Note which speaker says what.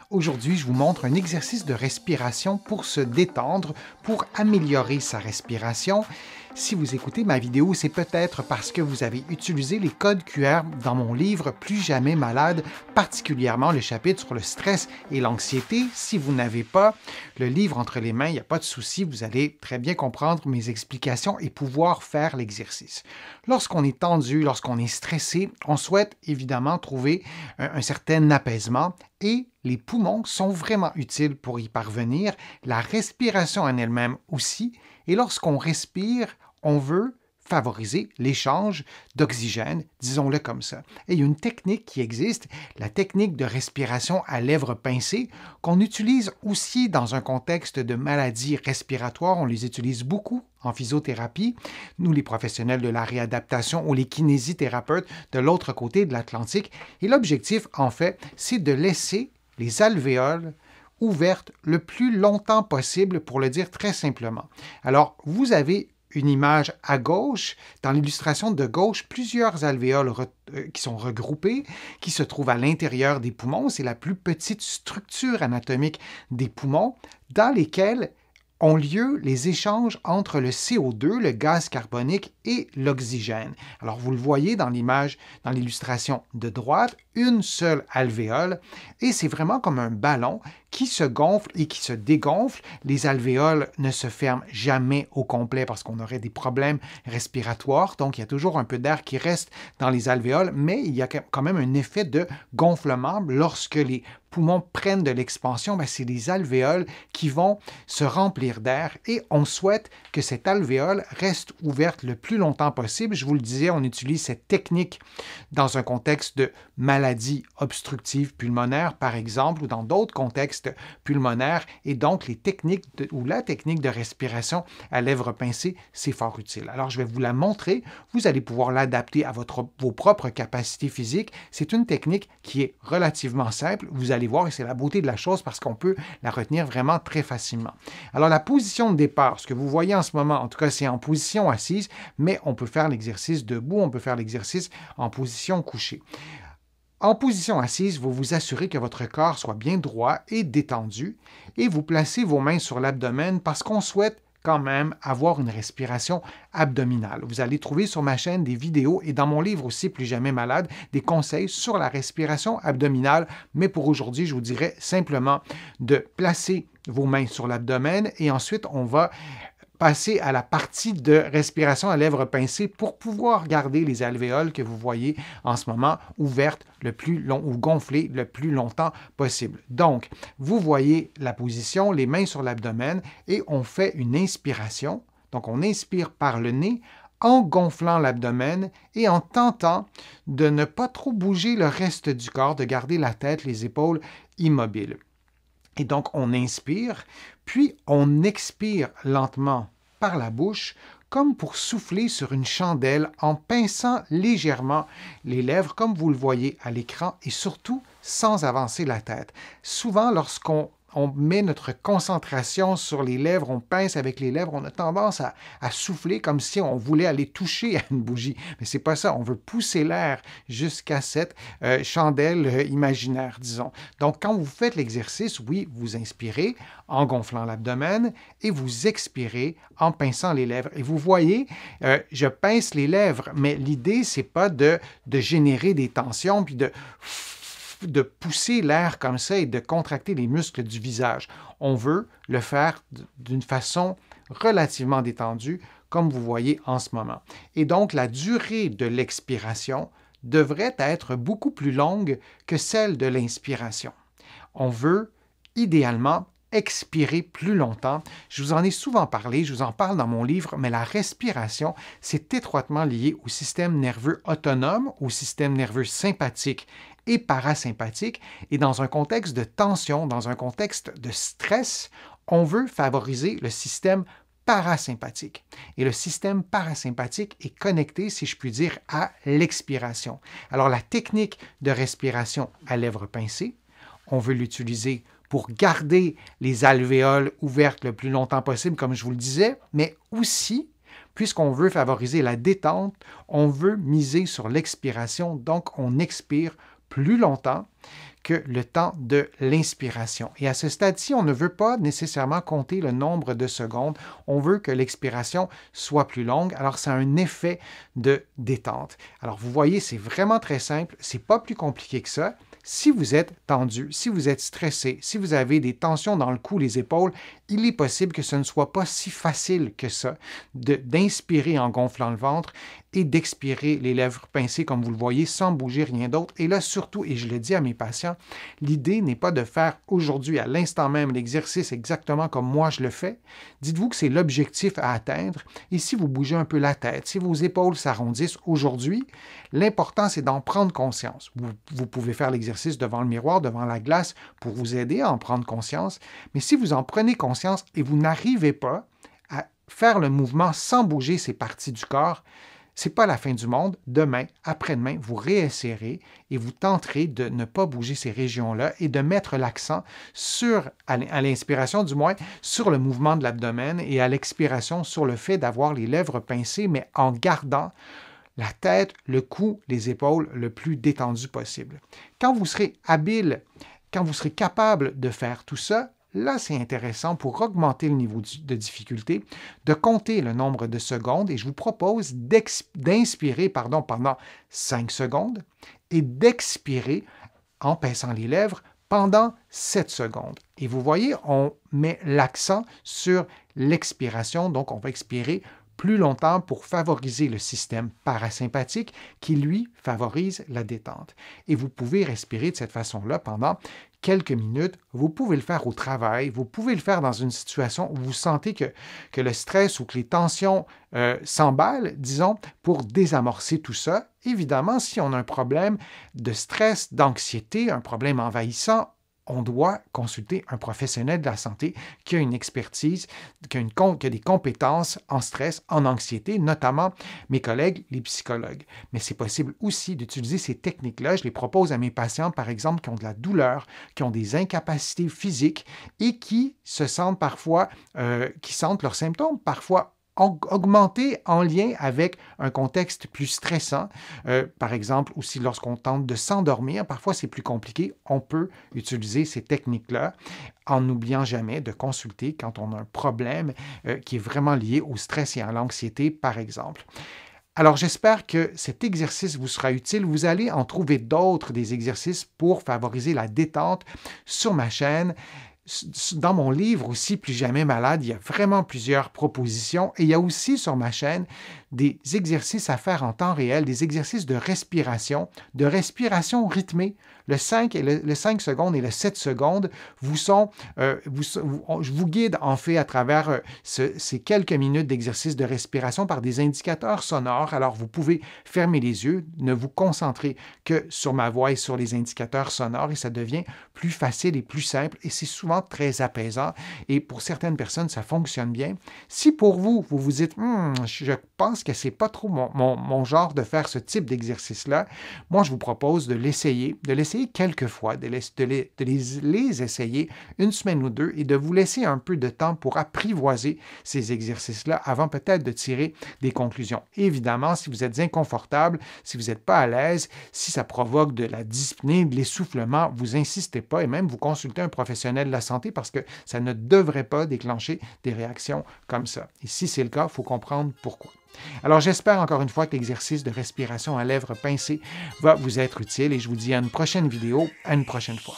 Speaker 1: Aujourd'hui, je vous montre un exercice de respiration pour se détendre, pour améliorer sa respiration. Si vous écoutez ma vidéo, c'est peut-être parce que vous avez utilisé les codes QR dans mon livre Plus jamais malade, particulièrement le chapitre sur le stress et l'anxiété. Si vous n'avez pas le livre entre les mains, il n'y a pas de souci, vous allez très bien comprendre mes explications et pouvoir faire l'exercice. Lorsqu'on est tendu, lorsqu'on est stressé, on souhaite évidemment trouver un certain apaisement et les poumons sont vraiment utiles pour y parvenir, la respiration en elle-même aussi, et lorsqu'on respire, on veut favoriser l'échange d'oxygène, disons-le comme ça. Et il y a une technique qui existe, la technique de respiration à lèvres pincées, qu'on utilise aussi dans un contexte de maladies respiratoires. On les utilise beaucoup en physiothérapie, nous les professionnels de la réadaptation ou les kinésithérapeutes de l'autre côté de l'Atlantique. Et l'objectif, en fait, c'est de laisser les alvéoles ouvertes le plus longtemps possible, pour le dire très simplement. Alors, vous avez une image à gauche, dans l'illustration de gauche, plusieurs alvéoles qui sont regroupées, qui se trouvent à l'intérieur des poumons. C'est la plus petite structure anatomique des poumons, dans lesquelles ont lieu les échanges entre le CO2, le gaz carbonique, et l'oxygène. Alors, vous le voyez dans l'image, dans l'illustration de droite, une seule alvéole, et c'est vraiment comme un ballon qui se gonfle et qui se dégonfle. Les alvéoles ne se ferment jamais au complet parce qu'on aurait des problèmes respiratoires, donc il y a toujours un peu d'air qui reste dans les alvéoles, mais il y a quand même un effet de gonflement lorsque les poumons prennent de l'expansion. C'est les alvéoles qui vont se remplir d'air et on souhaite que cette alvéole reste ouverte le plus longtemps possible. Je vous le disais, on utilise cette technique dans un contexte de maladie obstructive pulmonaire, par exemple, ou dans d'autres contextes pulmonaires, et donc la technique de respiration à lèvres pincées, c'est fort utile. Alors, je vais vous la montrer. Vous allez pouvoir l'adapter à vos propres capacités physiques. C'est une technique qui est relativement simple. Vous allez voir, et c'est la beauté de la chose parce qu'on peut la retenir vraiment très facilement. Alors, la position de départ, ce que vous voyez en ce moment, en tout cas, c'est en position assise, mais on peut faire l'exercice debout, on peut faire l'exercice en position couchée. En position assise, vous vous assurez que votre corps soit bien droit et détendu et vous placez vos mains sur l'abdomen parce qu'on souhaite quand même avoir une respiration abdominale. Vous allez trouver sur ma chaîne des vidéos et dans mon livre aussi, Plus jamais malade, des conseils sur la respiration abdominale, mais pour aujourd'hui, je vous dirais simplement de placer vos mains sur l'abdomen et ensuite, on va passer à la partie de respiration à lèvres pincées pour pouvoir garder les alvéoles que vous voyez en ce moment ouvertes le plus long ou gonflées le plus longtemps possible. Donc, vous voyez la position, les mains sur l'abdomen et on fait une inspiration. Donc, on inspire par le nez en gonflant l'abdomen et en tentant de ne pas trop bouger le reste du corps, de garder la tête, les épaules immobiles. Et donc, on inspire, puis on expire lentement par la bouche, comme pour souffler sur une chandelle en pinçant légèrement les lèvres, comme vous le voyez à l'écran, et surtout sans avancer la tête. Souvent, lorsqu'on met notre concentration sur les lèvres, on pince avec les lèvres, on a tendance à souffler comme si on voulait aller toucher à une bougie. Mais c'est pas ça, on veut pousser l'air jusqu'à cette chandelle imaginaire, disons. Donc, quand vous faites l'exercice, oui, vous inspirez en gonflant l'abdomen et vous expirez en pinçant les lèvres. Et vous voyez, je pince les lèvres, mais l'idée, c'est pas de générer des tensions puis de pousser l'air comme ça et de contracter les muscles du visage. On veut le faire d'une façon relativement détendue, comme vous voyez en ce moment. Et donc, la durée de l'expiration devrait être beaucoup plus longue que celle de l'inspiration. On veut, idéalement, expirer plus longtemps. Je vous en ai souvent parlé, je vous en parle dans mon livre, mais la respiration, c'est étroitement lié au système nerveux autonome, au système nerveux sympathique et parasympathique. Et dans un contexte de tension, dans un contexte de stress, on veut favoriser le système parasympathique. Et le système parasympathique est connecté, si je puis dire, à l'expiration. Alors, la technique de respiration à lèvres pincées, on veut l'utiliser pour garder les alvéoles ouvertes le plus longtemps possible, comme je vous le disais, mais aussi, puisqu'on veut favoriser la détente, on veut miser sur l'expiration, donc on expire plus longtemps que le temps de l'inspiration. Et à ce stade-ci, on ne veut pas nécessairement compter le nombre de secondes. On veut que l'expiration soit plus longue. Alors, ça a un effet de détente. Alors, vous voyez, c'est vraiment très simple. C'est pas plus compliqué que ça. Si vous êtes tendu, si vous êtes stressé, si vous avez des tensions dans le cou, les épaules, il est possible que ce ne soit pas si facile que ça d'inspirer en gonflant le ventre et d'expirer les lèvres pincées, comme vous le voyez, sans bouger rien d'autre. Et là, surtout, et je le dis à mes patients, l'idée n'est pas de faire aujourd'hui, à l'instant même, l'exercice exactement comme moi je le fais. Dites-vous que c'est l'objectif à atteindre. Et si vous bougez un peu la tête, si vos épaules s'arrondissent aujourd'hui, l'important, c'est d'en prendre conscience. Vous pouvez faire l'exercice devant le miroir, devant la glace, pour vous aider à en prendre conscience. Mais si vous en prenez conscience et vous n'arrivez pas à faire le mouvement sans bouger ces parties du corps, ce n'est pas la fin du monde. Demain, après-demain, vous réessayerez et vous tenterez de ne pas bouger ces régions-là et de mettre l'accent sur, à l'inspiration du moins, sur le mouvement de l'abdomen et à l'expiration sur le fait d'avoir les lèvres pincées, mais en gardant la tête, le cou, les épaules le plus détendu possible. Quand vous serez habile, quand vous serez capable de faire tout ça, là, c'est intéressant pour augmenter le niveau de difficulté, de compter le nombre de secondes et je vous propose d'inspirer pendant 5 secondes et d'expirer en pinçant les lèvres pendant 7 secondes. Et vous voyez, on met l'accent sur l'expiration, donc on va expirer plus longtemps pour favoriser le système parasympathique qui, lui, favorise la détente. Et vous pouvez respirer de cette façon-là pendant quelques minutes. Vous pouvez le faire au travail, vous pouvez le faire dans une situation où vous sentez que le stress ou que les tensions s'emballent, disons, pour désamorcer tout ça. Évidemment, si on a un problème de stress, d'anxiété, un problème envahissant, on doit consulter un professionnel de la santé qui a une expertise, qui a des compétences en stress, en anxiété, notamment mes collègues, les psychologues. Mais c'est possible aussi d'utiliser ces techniques-là. Je les propose à mes patients, par exemple, qui ont de la douleur, qui ont des incapacités physiques et qui se sentent parfois, qui sentent leurs symptômes parfois augmenter en lien avec un contexte plus stressant. Par exemple, aussi lorsqu'on tente de s'endormir, parfois c'est plus compliqué, on peut utiliser ces techniques-là en n'oubliant jamais de consulter quand on a un problème qui est vraiment lié au stress et à l'anxiété, par exemple. Alors, j'espère que cet exercice vous sera utile. Vous allez en trouver d'autres, des exercices pour favoriser la détente sur ma chaîne. Dans mon livre aussi, Plus jamais malade, il y a vraiment plusieurs propositions et il y a aussi sur ma chaîne des exercices à faire en temps réel, des exercices de respiration rythmée. Le 5 secondes et le 7 secondes je vous guide en fait à travers ces quelques minutes d'exercice de respiration par des indicateurs sonores. Alors, vous pouvez fermer les yeux, ne vous concentrer que sur ma voix et sur les indicateurs sonores et ça devient plus facile et plus simple et c'est souvent très apaisant et pour certaines personnes, ça fonctionne bien. Si pour vous, vous vous dites « je pense que c'est pas trop mon genre de faire ce type d'exercice-là », moi, je vous propose de l'essayer quelques fois, de les essayer une semaine ou deux et de vous laisser un peu de temps pour apprivoiser ces exercices-là avant peut-être de tirer des conclusions. Évidemment, si vous êtes inconfortable, si vous n'êtes pas à l'aise, si ça provoque de la dyspnée, de l'essoufflement, vous insistez pas et même vous consultez un professionnel de la santé parce que ça ne devrait pas déclencher des réactions comme ça. Et si c'est le cas, il faut comprendre pourquoi. Alors, j'espère encore une fois que l'exercice de respiration à lèvres pincées va vous être utile et je vous dis à une prochaine vidéo, à une prochaine fois.